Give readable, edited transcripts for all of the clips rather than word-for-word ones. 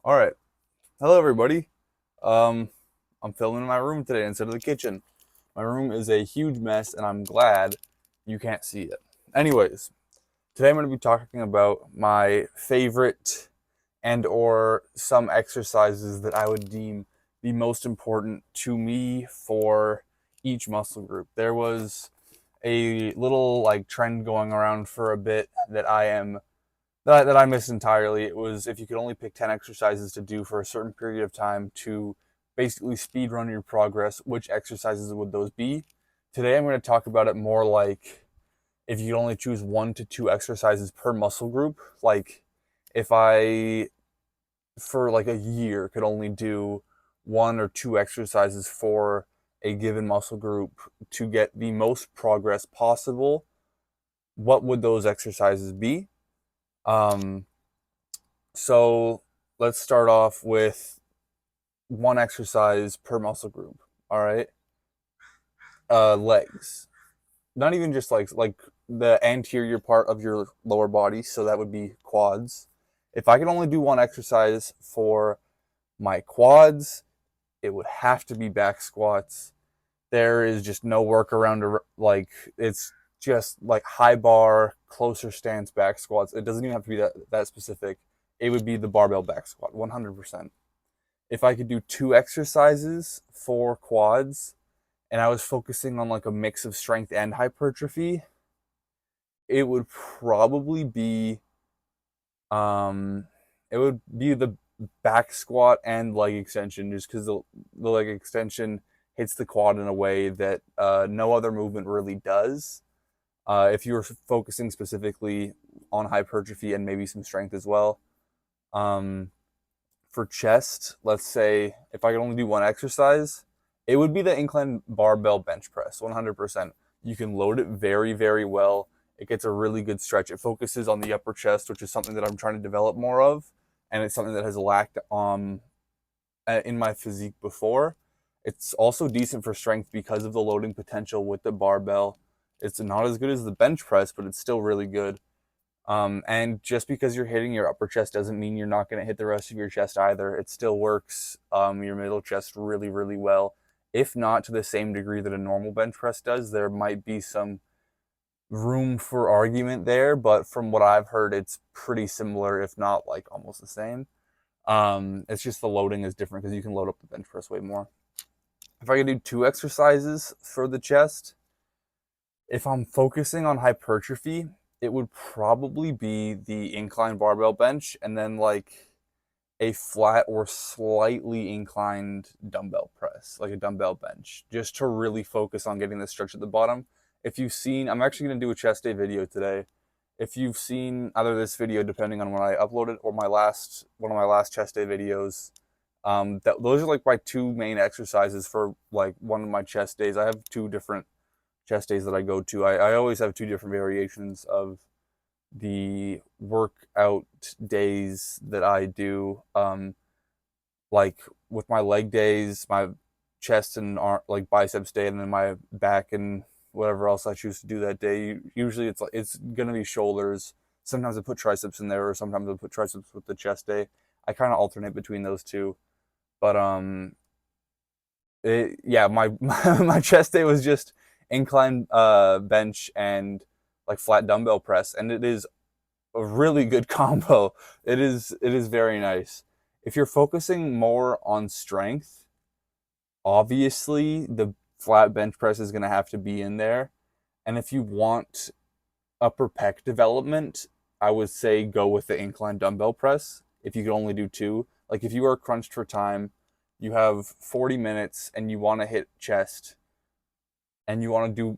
All right. Hello, everybody. Um, I'm filming in my room today instead of the kitchen. My room is a huge mess, and I'm glad you can't see it. Anyways, today I'm going to be talking about my favorite and/or some exercises that I would deem the most important to me for each muscle group. There was a little like trend going around for a bit that I missed entirely. It was if you could only pick 10 exercises to do for a certain period of time to basically speed run your progress, which exercises would those be? Today I'm going to talk about it more like if you could only choose 1 to 2 exercises per muscle group. Like if I, for like a year, could only do 1 or 2 exercises for a given muscle group to get the most progress possible, what would those exercises be? Um, So let's start off with one exercise per muscle group. All right. Legs. Not even just legs, like the anterior part of your lower body. So that would be quads. If I could only do one exercise for my quads, it would have to be back squats. There is just no workaround. Like it's just like high bar, closer stance back squats. It doesn't even have to be that specific. It would be the barbell back squat, 100%. If I could do 2 exercises for quads and I was focusing on like a mix of strength and hypertrophy, it would probably be um it would be the back squat and leg extension just because the leg extension hits the quad in a way that no other movement really does. If you were focusing specifically on hypertrophy and maybe some strength as well. Um, for chest, let's say if I could only do one exercise, it would be the incline barbell bench press, 100%. You can load it very, very well. It gets a really good stretch. It focuses on the upper chest, which is something that I'm trying to develop more of, and it's something that has lacked in my physique before. It's also decent for strength because of the loading potential with the barbell. It's not as good as the bench press, but it's still really good. And just because you're hitting your upper chest doesn't mean you're not going to hit the rest of your chest either. It still works your middle chest really, really well. If not to the same degree that a normal bench press does, there might be some room for argument there. But from what I've heard, it's pretty similar, if not like almost the same. It's just the loading is different because you can load up the bench press way more. If I could do 2 exercises for the chest, if I'm focusing on hypertrophy, it would probably be the incline barbell bench and then like a flat or slightly inclined dumbbell press, like a dumbbell bench, just to really focus on getting the stretch at the bottom. If you've seen, I'm actually going to do a chest day video today. If you've seen either this video, depending on when I upload it, or my last one of my last chest day videos, those are like my 2 main exercises for like one of my chest days. I have 2 different chest days that I go to. I always have 2 different variations of the workout days that I do. Like with my leg days, my chest and like biceps day, and then my back and whatever else I choose to do that day. Usually it's gonna be shoulders. Sometimes I put triceps in there, or sometimes I put triceps with the chest day. I kind of alternate between those two, but yeah, my chest day was just incline bench and like flat dumbbell press, and it is a really good combo. It is very nice. If you're focusing more on strength, obviously the flat bench press is going to have to be in there. And if you want upper pec development, I would say go with the incline dumbbell press. If you could only do 2, like if you are crunched for time, you have 40 minutes and you want to hit chest and you want to do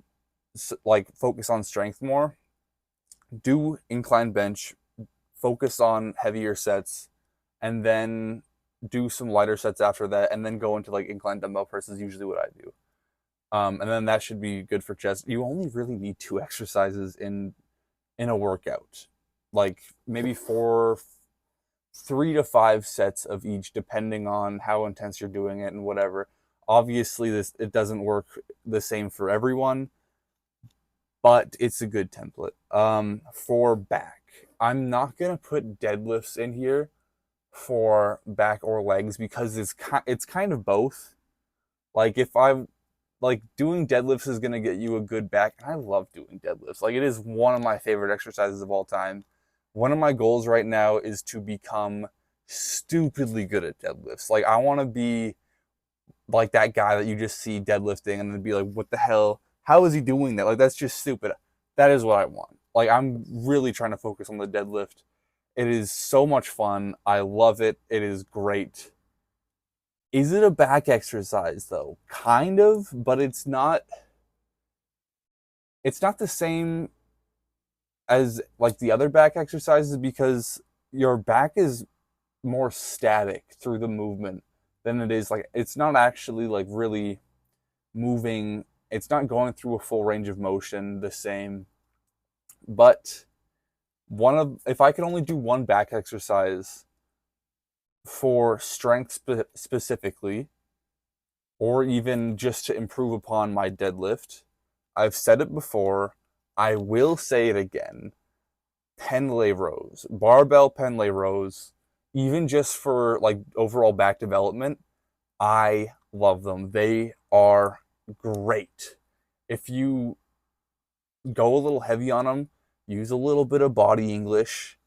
like focus on strength more, do incline bench, focus on heavier sets, and then do some lighter sets after that, and then go into like incline dumbbell press is usually what I do. And then that should be good for chest. You only really need 2 exercises in a workout, like maybe 3 to 5 sets of each, depending on how intense you're doing it and whatever. Obviously, this it doesn't work the same for everyone, but it's a good template. For back, I'm not gonna put deadlifts in here for back or legs because it's kind of both. Like if I like doing deadlifts is gonna get you a good back. And I love doing deadlifts. Like it is one of my favorite exercises of all time. One of my goals right now is to become stupidly good at deadlifts. Like I want to be like that guy that you just see deadlifting and then be like, what the hell? How is he doing that? Like that's just stupid. That is what I want. Like I'm really trying to focus on the deadlift. It is so much fun. I love it. It is great. Is it a back exercise though? Kind of, but it's not the same as like the other back exercises because your back is more static through the movement than it is like it's not actually like really moving. It's not going through a full range of motion the same. But one of if I could only do one back exercise for strength specifically, or even just to improve upon my deadlift, I've said it before, I will say it again. Pendlay rows, barbell Pendlay rows, even just for like overall back development, I love them. They are great. If you go a little heavy on them, use a little bit of body English,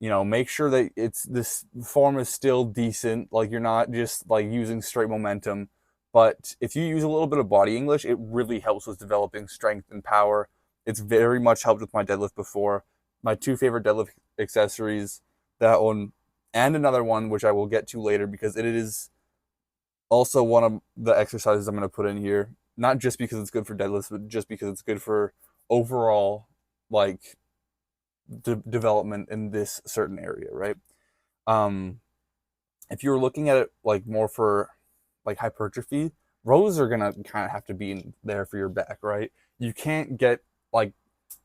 make sure that it's this form is still decent, like you're not just like using straight momentum. But if you use a little bit of body English, it really helps with developing strength and power. It's very much helped with my deadlift before. My two favorite deadlift accessories, that one and another one, which I will get to later because it is also one of the exercises I'm going to put in here. Not just because it's good for deadlifts, but just because it's good for overall like development in this certain area, right? Um, if you're looking at it like more for like hypertrophy, rows are gonna kind of have to be in there for your back, right? You can't get like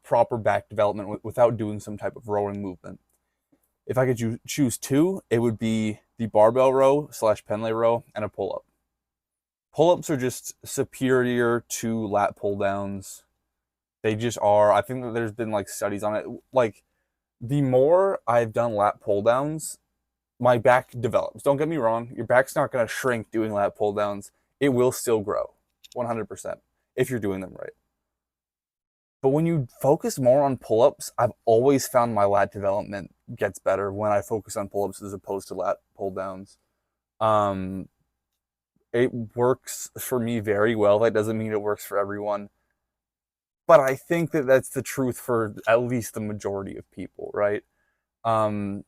proper back development without doing some type of rowing movement. If I could choose two, it would be the barbell row slash Pendlay row and a pull up. Pull ups are just superior to lat pull downs. They just are. I think that there's been like studies on it. Like the more I've done lat pull downs, my back develops. Don't get me wrong, your back's not going to shrink doing lat pull downs. It will still grow 100% if you're doing them right. But when you focus more on pull ups, I've always found my lat development gets better when I focus on pull ups as opposed to lat pull downs. Um, it works for me very well. That doesn't mean it works for everyone. But I think that that's the truth for at least the majority of people, right? Um,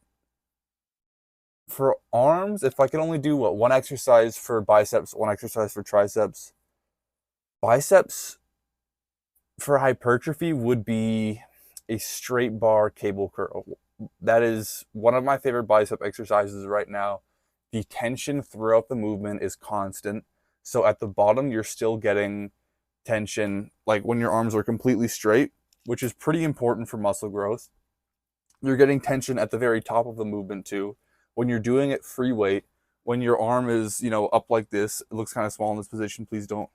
for arms, if I could only do one exercise for biceps, one exercise for triceps, biceps for hypertrophy would be a straight bar cable curl. That is one of my favorite bicep exercises right now. The tension throughout the movement is constant. So at the bottom, you're still getting tension, like when your arms are completely straight, which is pretty important for muscle growth. You're getting tension at the very top of the movement too. When you're doing it free weight, when your arm is, up like this, it looks kind of small in this position. Please don't,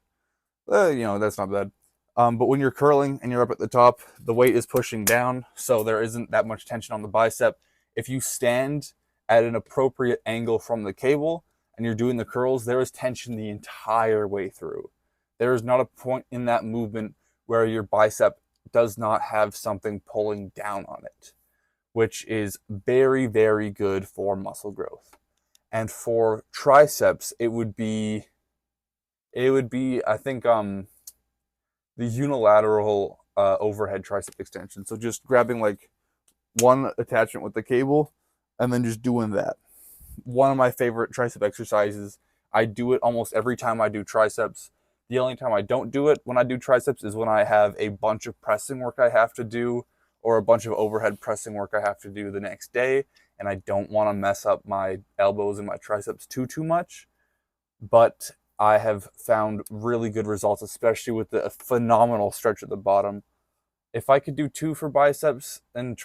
that's not bad. But when you're curling and you're up at the top, the weight is pushing down, so there isn't that much tension on the bicep. If you stand at an appropriate angle from the cable and you're doing the curls, there is tension the entire way through. There is not a point in that movement where your bicep does not have something pulling down on it, which is very, very good for muscle growth. And for triceps, it would be I think the unilateral overhead tricep extension. So just grabbing like one attachment with the cable and then just doing that. One of my favorite tricep exercises. I do it almost every time I do triceps. The only time I don't do it when I do triceps is when I have a bunch of pressing work I have to do or a bunch of overhead pressing work I have to do the next day, and I don't want to mess up my elbows and my triceps too much. But I have found really good results, especially with the phenomenal stretch at the bottom. If I could do two for biceps and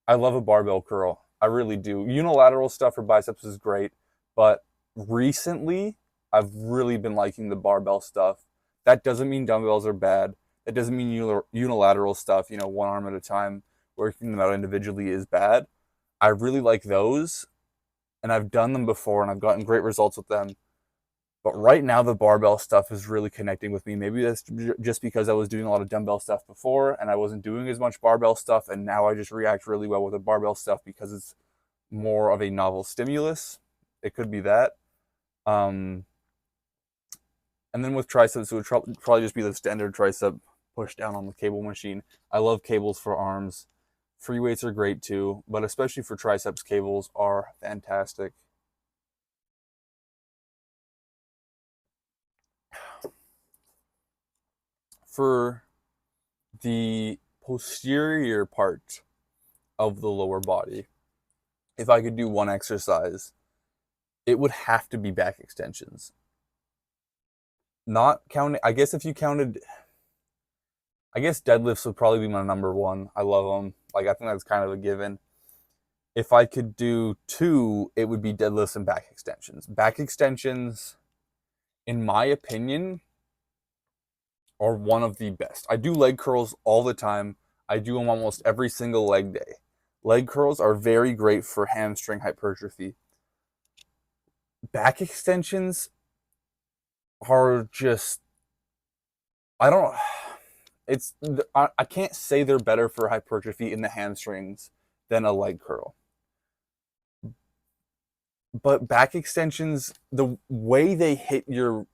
I love a barbell curl. I really do. Unilateral stuff for biceps is great, but recently I've really been liking the barbell stuff. That doesn't mean dumbbells are bad. That doesn't mean unilateral stuff, one arm at a time, working them out individually is bad. I really like those, and I've done them before and I've gotten great results with them. But right now, the barbell stuff is really connecting with me. Maybe that's just because I was doing a lot of dumbbell stuff before and I wasn't doing as much barbell stuff. And now I just react really well with the barbell stuff because it's more of a novel stimulus. It could be that. Um, and then with triceps, it would probably just be the standard tricep push down on the cable machine. I love cables for arms. Free weights are great too, but especially for triceps, cables are fantastic. For the posterior part of the lower body, if I could do one exercise, it would have to be back extensions. Not counting, I guess if you counted, I guess deadlifts would probably be my number one. I love them. Like, I think that's kind of a given. If I could do two, it would be deadlifts and back extensions. Back extensions, in my opinion, are one of the best. I do leg curls all the time. I do them almost every single leg day. Leg curls are very great for hamstring hypertrophy. Back extensions are just, I don't, it's, I can't say they're better for hypertrophy in the hamstrings than a leg curl. But back extensions, the way they hit your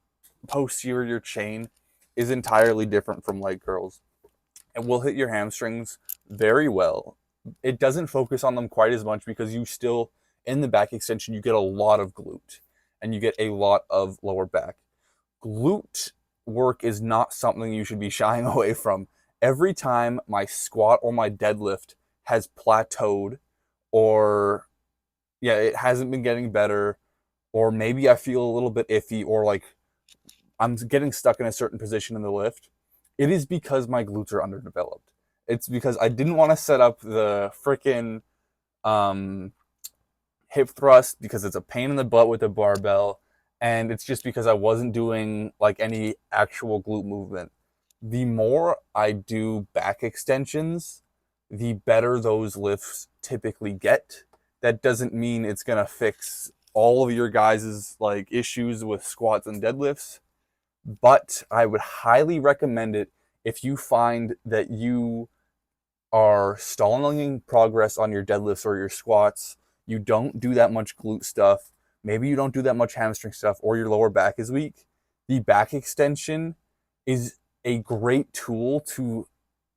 posterior chain is entirely different from leg curls. It will hit your hamstrings very well. It doesn't focus on them quite as much because you still, in the back extension, you get a lot of glute and you get a lot of lower back. Glute work is not something you should be shying away from. Every time my squat or my deadlift has plateaued, or yeah, it hasn't been getting better, or maybe I feel a little bit iffy, or like I'm getting stuck in a certain position in the lift, it is because my glutes are underdeveloped. It's because I didn't want to set up the freaking um, hip thrust because it's a pain in the butt with the barbell, and it's just because I wasn't doing like any actual glute movement. The more I do back extensions, the better those lifts typically get. That doesn't mean it's gonna fix all of your guys' like issues with squats and deadlifts, but I would highly recommend it if you find that you are stalling progress on your deadlifts or your squats. You don't do that much glute stuff. Maybe you don't do that much hamstring stuff, or your lower back is weak. The back extension is a great tool to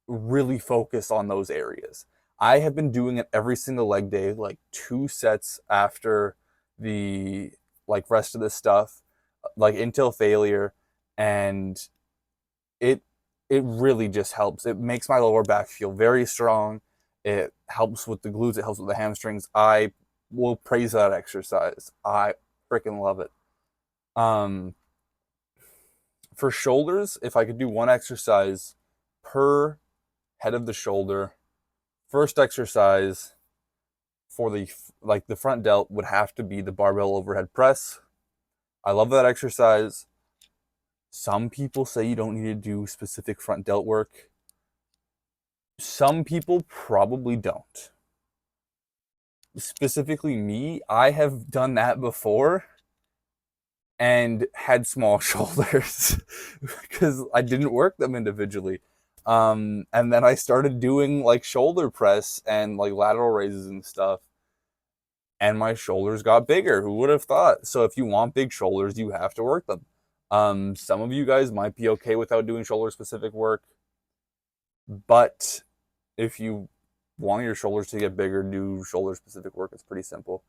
really focus on those areas. I have been doing it every single leg day, like 2 sets after the like rest of this stuff, like until failure, and it it really just helps. It makes my lower back feel very strong. It helps with the glutes. It helps with the hamstrings. I will praise that exercise. I freaking love it. Um, for shoulders, if I could do one exercise per head of the shoulder, first exercise for the like the front delt would have to be the barbell overhead press. I love that exercise. Some people say you don't need to do specific front delt work. Some people probably don't. Specifically me, I have done that before and had small shoulders because I didn't work them individually. And then I started doing like shoulder press and like lateral raises and stuff, and my shoulders got bigger. Who would have thought? So if you want big shoulders, you have to work them. Some of you guys might be okay without doing shoulder specific work, but if you want your shoulders to get bigger, do shoulder specific work. It's pretty simple.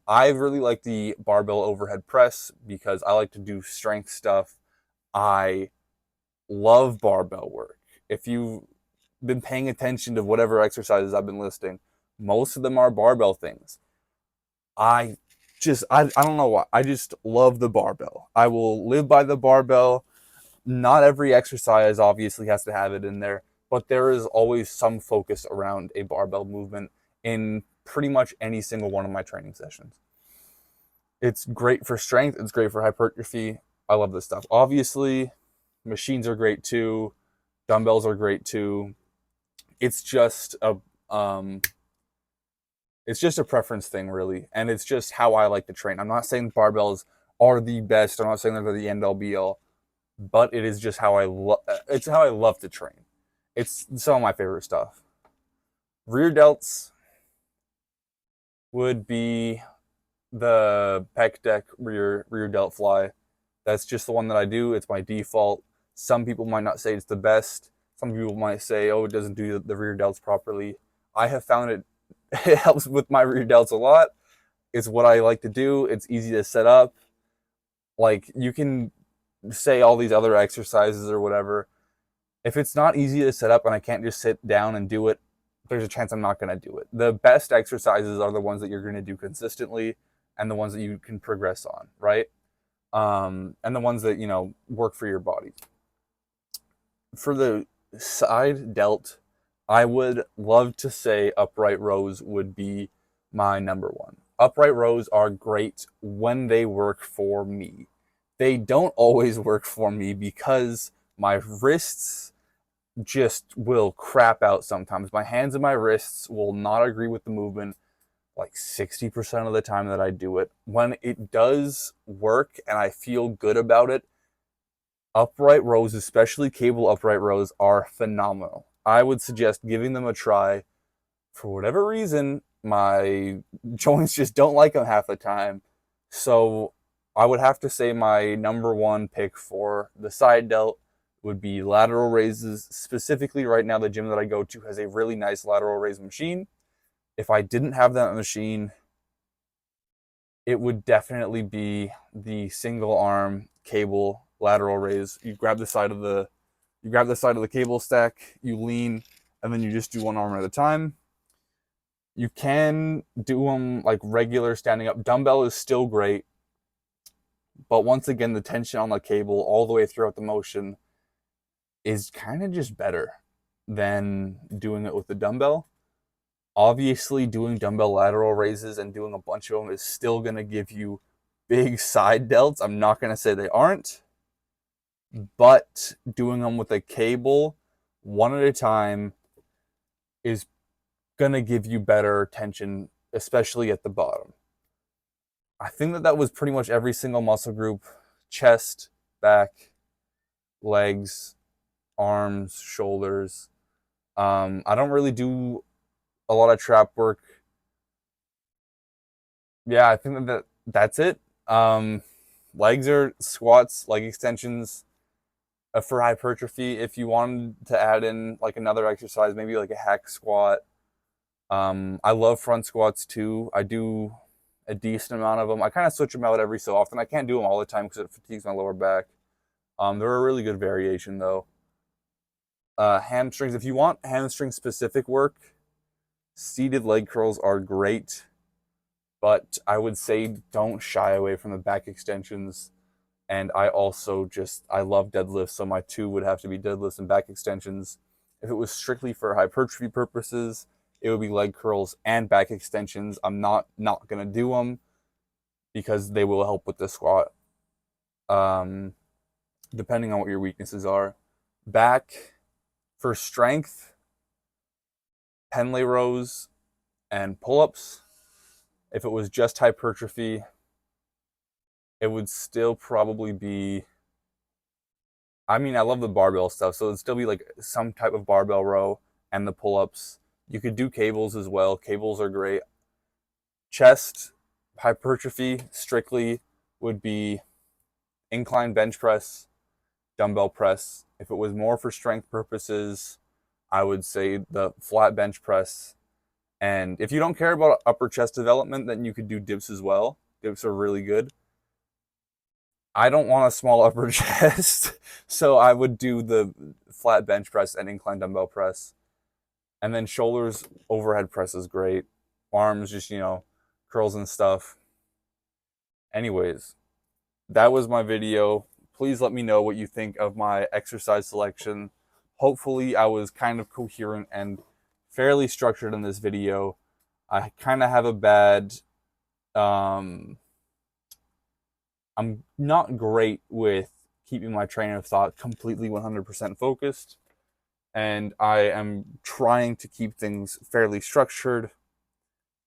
I really like the barbell overhead press because I like to do strength stuff. I love barbell work. If you've been paying attention to whatever exercises I've been listing, most of them are barbell things. I I don't know why. I just love the barbell. I will live by the barbell. Not every exercise obviously has to have it in there, but there is always some focus around a barbell movement in pretty much any single one of my training sessions. It's great for strength, it's great for hypertrophy. I love this stuff. Obviously, machines are great too, dumbbells are great too. It's just a It's just a preference thing, really, and it's just how I like to train. I'm not saying barbells are the best. I'm not saying they're the end all be all, but it is just how I love. It's how I love to train. It's some of my favorite stuff. Rear delts would be the pec deck rear delt fly. That's just the one that I do. It's my default. Some people might not say it's the best. Some people might say, oh, it doesn't do the rear delts properly. I have found it helps with my rear delts a lot. It's what I like to do. It's easy to set up. Like, you can say all these other exercises or whatever. If it's not easy to set up and I can't just sit down and do it, there's a chance I'm not going to do it. The best exercises are the ones that you're going to do consistently and the ones that you can progress on, right? And the ones that, you know, work for your body. For the side delt, I would love to say upright rows would be my number one. Upright rows are great when they work for me. They don't always work for me because my wrists just will crap out sometimes. My hands and my wrists will not agree with the movement like 60% of the time that I do it. When it does work and I feel good about it, upright rows, especially cable upright rows, are phenomenal. I would suggest giving them a try. For whatever reason, my joints just don't like them half the time. So I would have to say my number one pick for the side delt would be lateral raises. Specifically, right now, the gym that I go to has a really nice lateral raise machine. If I didn't have that machine, it would definitely be the single arm cable lateral raise. You grab the side of the cable stack, you lean, and then you just do one arm at a time. You can do them like regular standing up. Dumbbell is still great, but once again, the tension on the cable all the way throughout the motion is kind of just better than doing it with the dumbbell. Obviously, doing dumbbell lateral raises and doing a bunch of them is still going to give you big side delts. I'm not going to say they aren't, but doing them with a cable one at a time is going to give you better tension, especially at the bottom. I think that was pretty much every single muscle group: chest, back, legs, arms, shoulders. I don't really do a lot of trap work. Yeah, I think that's it. Legs are squats, leg extensions for hypertrophy. If you wanted to add in like another exercise, maybe like a hack squat. I love front squats too. I do a decent amount of them. I kind of switch them out every so often. I can't do them all the time because it fatigues my lower back. They're a really good variation though. Hamstrings, if you want hamstring specific work, seated leg curls are great, but I would say don't shy away from the back extensions. And I also I love deadlifts, so my two would have to be deadlifts and back extensions. If it was strictly for hypertrophy purposes, it would be leg curls and back extensions. I'm not gonna do them because they will help with the squat, depending on what your weaknesses are. Back, for strength, Pendlay rows and pull-ups. If it was just hypertrophy, it would still probably be, I mean, I love the barbell stuff, so it'd still be like some type of barbell row and the pull-ups. You could do cables as well. Cables are great. Chest, hypertrophy strictly would be incline bench press, dumbbell press. If it was more for strength purposes, I would say the flat bench press. And if you don't care about upper chest development, then you could do dips as well. Dips are really good. I don't want a small upper chest, so I would do the flat bench press and incline dumbbell press. And then shoulders, overhead press is great. Arms, just, you know, curls and stuff. Anyways, that was my video. Please let me know what you think of my exercise selection. Hopefully I was kind of coherent and fairly structured in this video. I kind of have a bad, I'm not great with keeping my train of thought completely 100% focused. And I am trying to keep things fairly structured.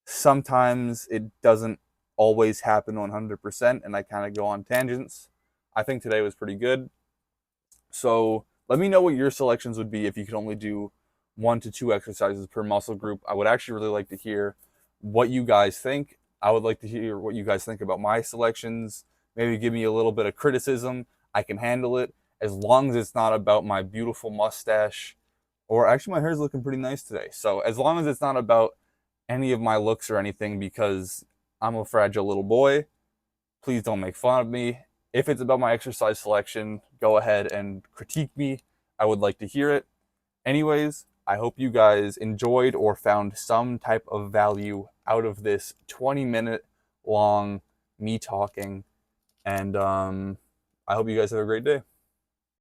Sometimes it doesn't always happen 100%, and I kind of go on tangents. I think today was pretty good. So let me know what your selections would be if you could only do 1 to 2 exercises per muscle group. I would actually really like to hear what you guys think. I would like to hear what you guys think about my selections. Maybe give me a little bit of criticism. I can handle it as long as it's not about my beautiful mustache. Or actually, my hair's looking pretty nice today. So as long as it's not about any of my looks or anything, because I'm a fragile little boy, please don't make fun of me. If it's about my exercise selection, go ahead and critique me. I would like to hear it. Anyways, I hope you guys enjoyed or found some type of value out of this 20-minute long me talking. And I hope you guys have a great day.